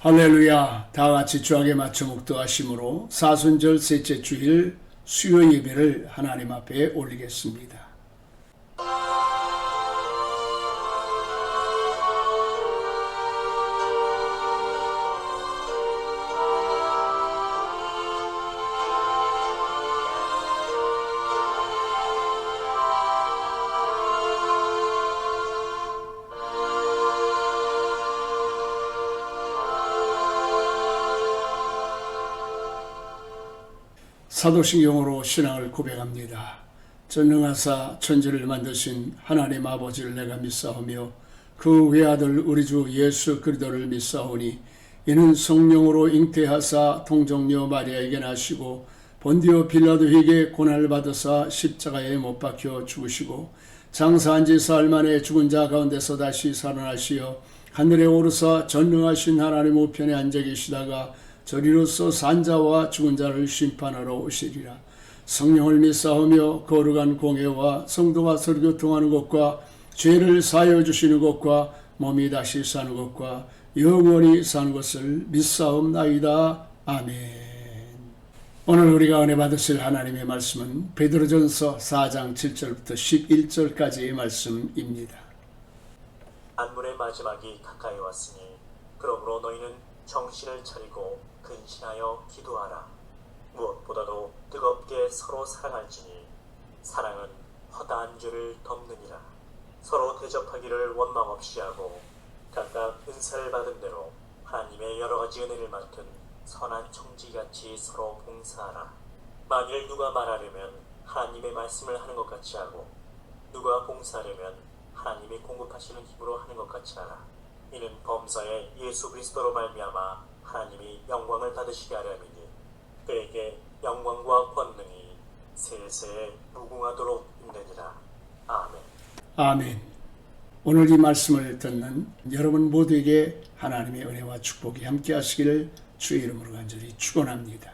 할렐루야. 다같이 주하게 맞춰 묵도하심으로 사순절 셋째 주일 수요 예배를 하나님 앞에 올리겠습니다. 사도신경으로 신앙을 고백합니다. 전능하사 천지를 만드신 하나님 아버지를 내가 믿사오며 그 외아들 우리 주 예수 그리스도를 믿사오니 이는 성령으로 잉태하사 동정녀 마리아에게 나시고 본디오 빌라도에게 고난을 받으사 십자가에 못 박혀 죽으시고 장사한 지 사흘 만에 죽은 자 가운데서 다시 살아나시어 하늘에 오르사 전능하신 하나님 우편에 앉아 계시다가 저리로서 산자와 죽은 자를 심판하러 오시리라. 성령을 믿사오며 거룩한 공회와 성도가 설교통하는 것과 죄를 사하여 주시는 것과 몸이 다시 사는 것과 영원히 사는 것을 믿사옵나이다. 아멘. 오늘 우리가 은혜 받으실 하나님의 말씀은 베드로전서 4장 7절부터 11절까지의 말씀입니다. 만물의 마지막이 가까이 왔으니 그러므로 너희는 정신을 차리고 근신하여 기도하라. 무엇보다도 뜨겁게 서로 사랑할지니 사랑은 허다한 죄를 덮느니라. 서로 대접하기를 원망 없이 하고 각각 은사를 받은 대로 하나님의 여러 가지 은혜를 맡은 선한 청지같이 서로 봉사하라. 만일 누가 말하려면 하나님의 말씀을 하는 것 같이 하고 누가 봉사하려면 하나님이 공급하시는 힘으로 하는 것 같이 하라. 이는 범사에 예수 그리스도로 말미암아 하나님이 영광을 받으시게 하려니니 그에게 영광과 권능이 세세에 무궁하도록 있느니라. 아멘. 아멘. 오늘 이 말씀을 듣는 여러분 모두에게 하나님의 은혜와 축복이 함께 하시기를 주의 이름으로 간절히 축원합니다.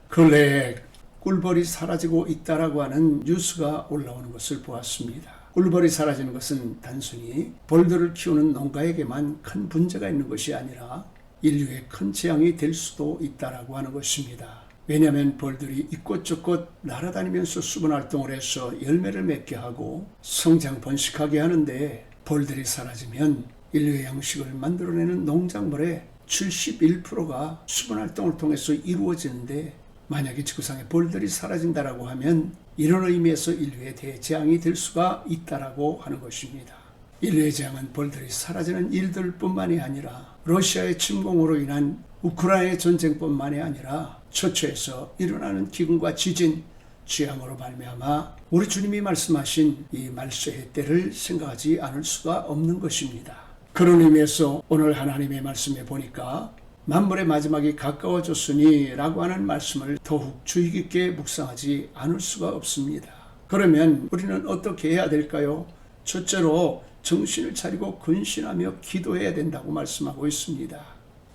근래에 꿀벌이 사라지고 있다라고 하는 뉴스가 올라오는 것을 보았습니다. 꿀벌이 사라지는 것은 단순히 벌들을 키우는 농가에게만 큰 문제가 있는 것이 아니라 인류의 큰 재앙이 될 수도 있다라고 하는 것입니다. 왜냐하면 벌들이 이곳저곳 날아다니면서 수분 활동을 해서 열매를 맺게 하고 성장 번식하게 하는데 벌들이 사라지면 인류의 양식을 만들어내는 농작물의 71%가 수분 활동을 통해서 이루어지는데 만약에 지구상에 벌들이 사라진다라고 하면 이런 의미에서 인류의 대재앙이 될 수가 있다라고 하는 것입니다. 인류의 재앙은 벌들이 사라지는 일들뿐만이 아니라 러시아의 침공으로 인한 우크라이나의 전쟁뿐만이 아니라 처처에서 일어나는 기근과 지진, 재앙으로 말미암아 우리 주님이 말씀하신 이 말세의 때를 생각하지 않을 수가 없는 것입니다. 그런 의미에서 오늘 하나님의 말씀에 보니까 만물의 마지막이 가까워졌으니 라고 하는 말씀을 더욱 주의 깊게 묵상하지 않을 수가 없습니다. 그러면 우리는 어떻게 해야 될까요? 첫째로 정신을 차리고 근신하며 기도해야 된다고 말씀하고 있습니다.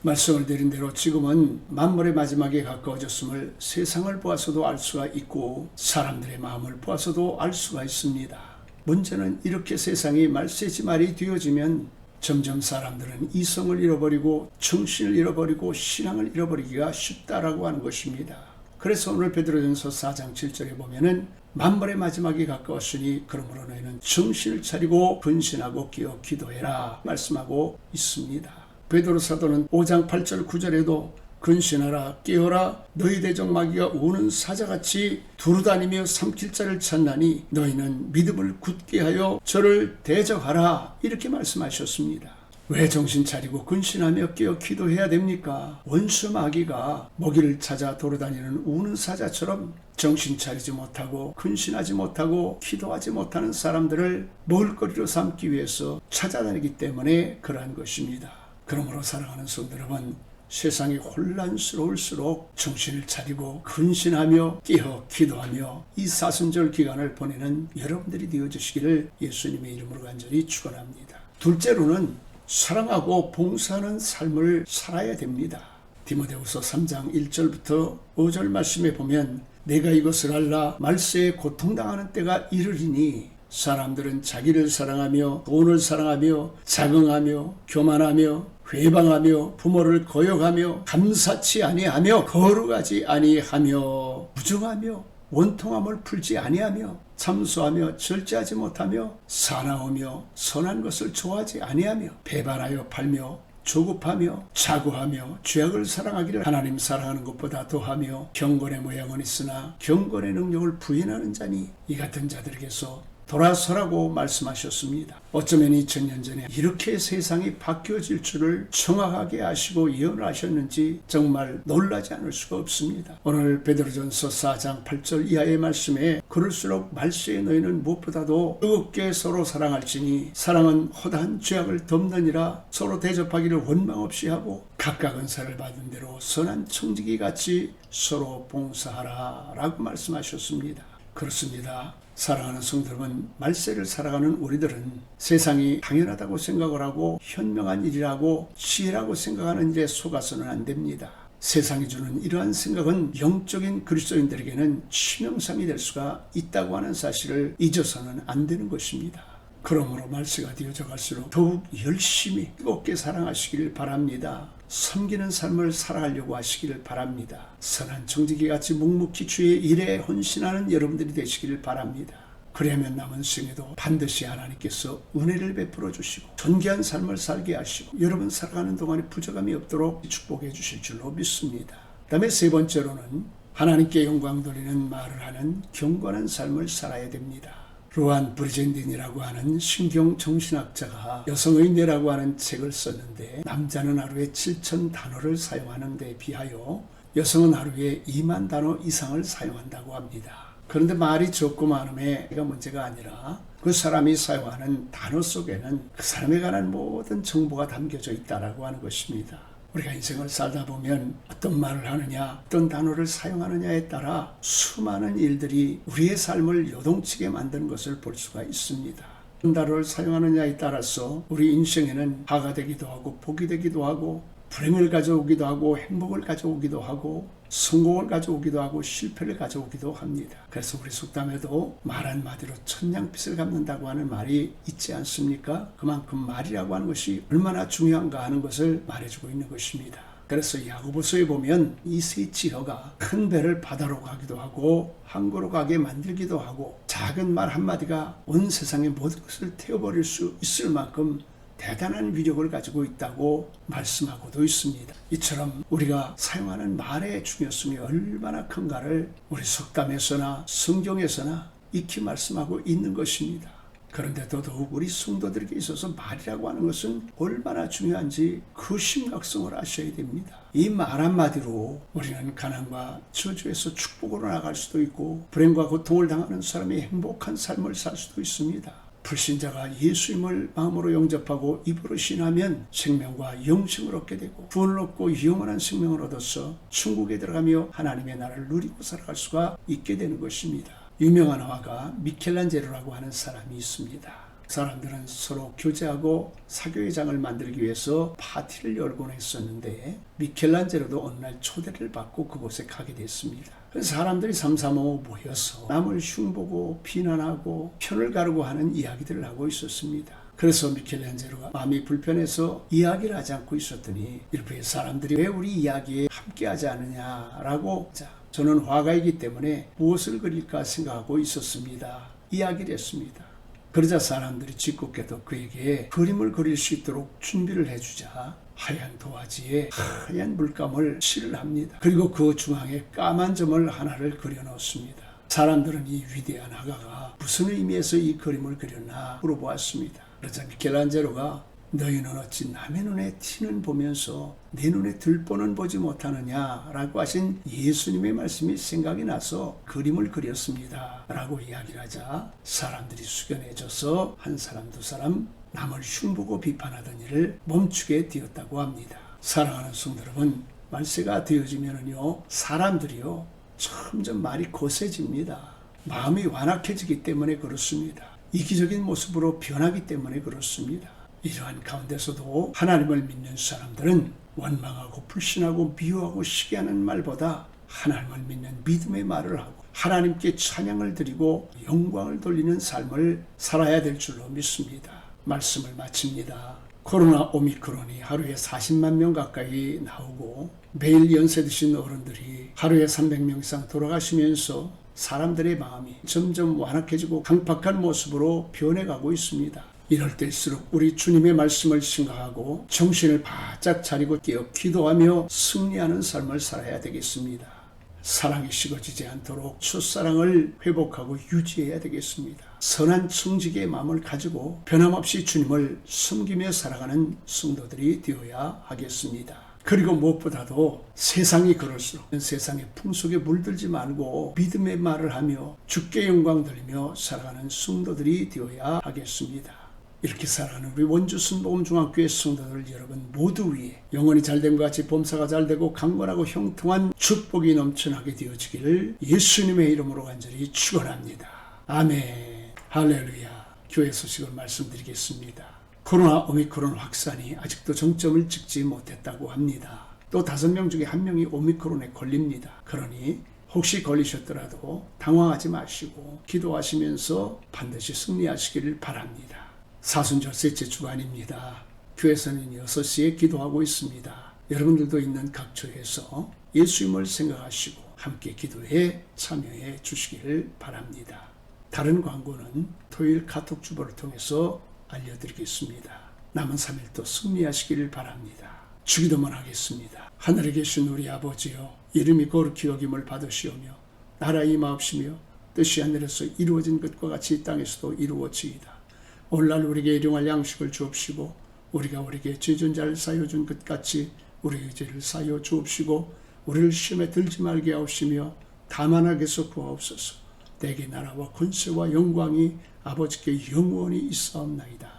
말씀을 드린 대로 지금은 만물의 마지막에 가까워졌음을 세상을 보아서도 알 수가 있고 사람들의 마음을 보아서도 알 수가 있습니다. 문제는 이렇게 세상이 말세지말이 되어지면 점점 사람들은 이성을 잃어버리고 정신을 잃어버리고 신앙을 잃어버리기가 쉽다라고 하는 것입니다. 그래서 오늘 베드로전서 4장 7절에 보면은 만물의 마지막이 가까웠으니 그러므로 너희는 정신을 차리고 근신하고 끼어 기도해라 말씀하고 있습니다. 베드로 사도는 5장 8절 9절에도 근신하라 깨어라 너희 대적 마귀가 우는 사자같이 두루다니며 삼킬 자를 찾나니 너희는 믿음을 굳게 하여 저를 대적하라 이렇게 말씀하셨습니다. 왜 정신 차리고 근신하며 깨어 기도해야 됩니까? 원수 마귀가 먹이를 찾아 돌아다니는 우는 사자처럼 정신 차리지 못하고 근신하지 못하고 기도하지 못하는 사람들을 먹을거리로 삼기 위해서 찾아다니기 때문에 그러한 것입니다. 그러므로 사랑하는 성도 여러분, 세상이 혼란스러울수록 정신을 차리고 근신하며 깨어 기도하며 이 사순절 기간을 보내는 여러분들이 되어주시기를 예수님의 이름으로 간절히 축원합니다. 둘째로는 사랑하고 봉사하는 삶을 살아야 됩니다. 디모데후서 3장 1절부터 5절 말씀에 보면 내가 이것을 알라 말세에 고통당하는 때가 이르리니 사람들은 자기를 사랑하며 돈을 사랑하며 자긍하며 교만하며 회방하며 부모를 거역하며 감사치 아니하며 거룩하지 아니하며 부정하며 원통함을 풀지 아니하며 참소하며 절제하지 못하며 사나우며 선한 것을 좋아하지 아니하며 배반하여 팔며 조급하며 자고하며 죄악을 사랑하기를 하나님 사랑하는 것보다 더하며 경건의 모양은 있으나 경건의 능력을 부인하는 자니 이 같은 자들에게서 돌아서라고 말씀하셨습니다. 어쩌면 2000년 전에 이렇게 세상이 바뀌어질 줄을 정확하게 아시고 예언하셨는지 정말 놀라지 않을 수가 없습니다. 오늘 베드로전서 4장 8절 이하의 말씀에 그럴수록 말세에 너희는 무엇보다도 뜨겁게 서로 사랑할지니 사랑은 허다한 죄악을 덮느니라. 서로 대접하기를 원망 없이 하고 각각 은사를 받은 대로 선한 청지기 같이 서로 봉사하라 라고 말씀하셨습니다. 그렇습니다. 사랑하는 성도들은 말세를 살아가는 우리들은 세상이 당연하다고 생각을 하고 현명한 일이라고 지혜라고 생각하는 일에 속아서는 안 됩니다. 세상이 주는 이러한 생각은 영적인 그리스도인들에게는 치명상이 될 수가 있다고 하는 사실을 잊어서는 안 되는 것입니다. 그러므로 말세가 되어져 갈수록 더욱 열심히 뜨겁게 사랑하시길 바랍니다. 섬기는 삶을 살아가려고 하시기를 바랍니다. 선한 정직이같이 묵묵히 주의 일에 헌신하는 여러분들이 되시기를 바랍니다. 그러면 남은 생에도 반드시 하나님께서 은혜를 베풀어 주시고 존귀한 삶을 살게 하시고 여러분 살아가는 동안에 부족함이 없도록 축복해 주실 줄로 믿습니다. 다음에 세 번째로는 하나님께 영광 돌리는 말을 하는 경건한 삶을 살아야 됩니다. 루안 브리젠딘이라고 하는 신경 정신학자가 여성의 뇌라고 하는 책을 썼는데 남자는 하루에 7,000단어를 사용하는 데 비하여 여성은 하루에 2만 단어 이상을 사용한다고 합니다. 그런데 말이 적고 많음에 이가 문제가 아니라 그 사람이 사용하는 단어 속에는 그 사람에 관한 모든 정보가 담겨져 있다라고 하는 것입니다. 우리가 인생을 살다 보면 어떤 말을 하느냐, 어떤 단어를 사용하느냐에 따라 수많은 일들이 우리의 삶을 요동치게 만드는 것을 볼 수가 있습니다. 어떤 단어를 사용하느냐에 따라서 우리 인생에는 화가 되기도 하고 복이 되기도 하고 불행을 가져오기도 하고 행복을 가져오기도 하고 성공을 가져오기도 하고 실패를 가져오기도 합니다. 그래서 우리 속담에도 말 한마디로 천냥빚을 갚는다고 하는 말이 있지 않습니까? 그만큼 말이라고 하는 것이 얼마나 중요한가 하는 것을 말해주고 있는 것입니다. 그래서 야고보서에 보면 이 세 지혜가 큰 배를 바다로 가기도 하고 항구로 가게 만들기도 하고 작은 말 한마디가 온 세상의 모든 것을 태워버릴 수 있을 만큼 대단한 위력을 가지고 있다고 말씀하고도 있습니다. 이처럼 우리가 사용하는 말의 중요성이 얼마나 큰가를 우리 속담에서나 성경에서나 익히 말씀하고 있는 것입니다. 그런데 더더욱 우리 성도들에게 있어서 말이라고 하는 것은 얼마나 중요한지 그 심각성을 아셔야 됩니다. 이 말 한마디로 우리는 가난과 저주에서 축복으로 나갈 수도 있고 불행과 고통을 당하는 사람이 행복한 삶을 살 수도 있습니다. 불신자가 예수님을 마음으로 영접하고 입으로 신하면 생명과 영생을 얻게 되고 구원을 얻고 영원한 생명을 얻어서 천국에 들어가며 하나님의 나라를 누리고 살아갈 수가 있게 되는 것입니다. 유명한 화가 미켈란젤로라고 하는 사람이 있습니다. 사람들은 서로 교제하고 사교의 장을 만들기 위해서 파티를 열곤 했었는데 미켈란젤로도 어느 날 초대를 받고 그곳에 가게 됐습니다. 사람들이 삼삼오오 모여서 남을 흉보고 비난하고 편을 가르고 하는 이야기들을 하고 있었습니다. 그래서 미켈란젤로가 마음이 불편해서 이야기를 하지 않고 있었더니 일부의 사람들이 왜 우리 이야기에 함께하지 않느냐라고 저는 화가이기 때문에 무엇을 그릴까 생각하고 있었습니다. 이야기를 했습니다. 그러자 사람들이 짓궂게도 그에게 그림을 그릴 수 있도록 준비를 해주자 하얀 도화지에 하얀 물감을 칠을 합니다. 그리고 그 중앙에 까만 점을 하나를 그려 넣습니다. 사람들은 이 위대한 화가가 무슨 의미에서 이 그림을 그렸나 물어보았습니다. 그러자 미켈란젤로가 너희는 어찌 남의 눈에 티는 보면서 내 눈에 들보는 보지 못하느냐 라고 하신 예수님의 말씀이 생각이 나서 그림을 그렸습니다 라고 이야기를 하자 사람들이 숙연해져서 한 사람 두 사람 남을 흉보고 비판하던 일을 멈추게 되었다고 합니다. 사랑하는 성도 여러분, 말세가 되어지면은요 사람들이요 점점 말이 거세집니다. 마음이 완악해지기 때문에 그렇습니다. 이기적인 모습으로 변하기 때문에 그렇습니다. 이러한 가운데서도 하나님을 믿는 사람들은 원망하고 불신하고 미워하고 시기하는 말보다 하나님을 믿는 믿음의 말을 하고 하나님께 찬양을 드리고 영광을 돌리는 삶을 살아야 될 줄로 믿습니다. 말씀을 마칩니다. 코로나 오미크론이 하루에 40만 명 가까이 나오고 매일 연세 드신 어른들이 하루에 300명 이상 돌아가시면서 사람들의 마음이 점점 완악해지고 강팍한 모습으로 변해가고 있습니다. 이럴 때일수록 우리 주님의 말씀을 생각하고 정신을 바짝 차리고 깨어 기도하며 승리하는 삶을 살아야 되겠습니다. 사랑이 식어지지 않도록 첫사랑을 회복하고 유지해야 되겠습니다. 선한 청지기의 마음을 가지고 변함없이 주님을 섬기며 살아가는 성도들이 되어야 하겠습니다. 그리고 무엇보다도 세상이 그럴수록 세상의 풍속에 물들지 말고 믿음의 말을 하며 주께 영광 돌리며 살아가는 성도들이 되어야 하겠습니다. 이렇게 살아가는 우리 원주 순복음중앙교회 성도들 여러분 모두 위에 영혼이 잘됨과 같이 범사가 잘되고 강건하고 형통한 축복이 넘쳐나게 되어지기를 예수님의 이름으로 간절히 축원합니다. 아멘. 할렐루야. 교회 소식을 말씀드리겠습니다. 코로나 오미크론 확산이 아직도 정점을 찍지 못했다고 합니다. 또 5명 중에 1명이 오미크론에 걸립니다. 그러니 혹시 걸리셨더라도 당황하지 마시고 기도하시면서 반드시 승리하시기를 바랍니다. 사순절 셋째 주간입니다. 교회에서는 6시에 기도하고 있습니다. 여러분들도 있는 각처에서 예수님을 생각하시고 함께 기도에 참여해 주시기를 바랍니다. 다른 광고는 토요일 카톡 주보를 통해서 알려드리겠습니다. 남은 3일도 승리하시기를 바랍니다. 주기도만 하겠습니다. 하늘에 계신 우리 아버지여, 이름이 거룩히 여김을 받으시오며 나라 임하옵시며 뜻이 하늘에서 이루어진 것과 같이 이 땅에서도 이루어지이다. 오늘날 우리에게 일용할 양식을 주옵시고 우리가 우리에게 죄진 자를 사여 준 것 같이 우리의 죄를 사여 주옵시고 우리를 시험에 들지 말게 하옵시며 다만 악에서 구하옵소서. 내게 나라와 권세와 영광이 아버지께 영원히 있사옵나이다.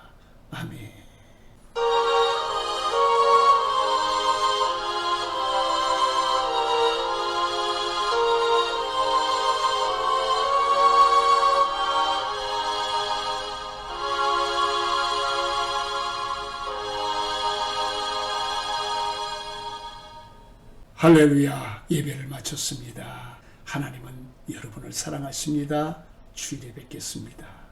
아멘. 할렐루야. 예배를 마쳤습니다. 하나님은 여러분을 사랑하십니다. 주일에 뵙겠습니다.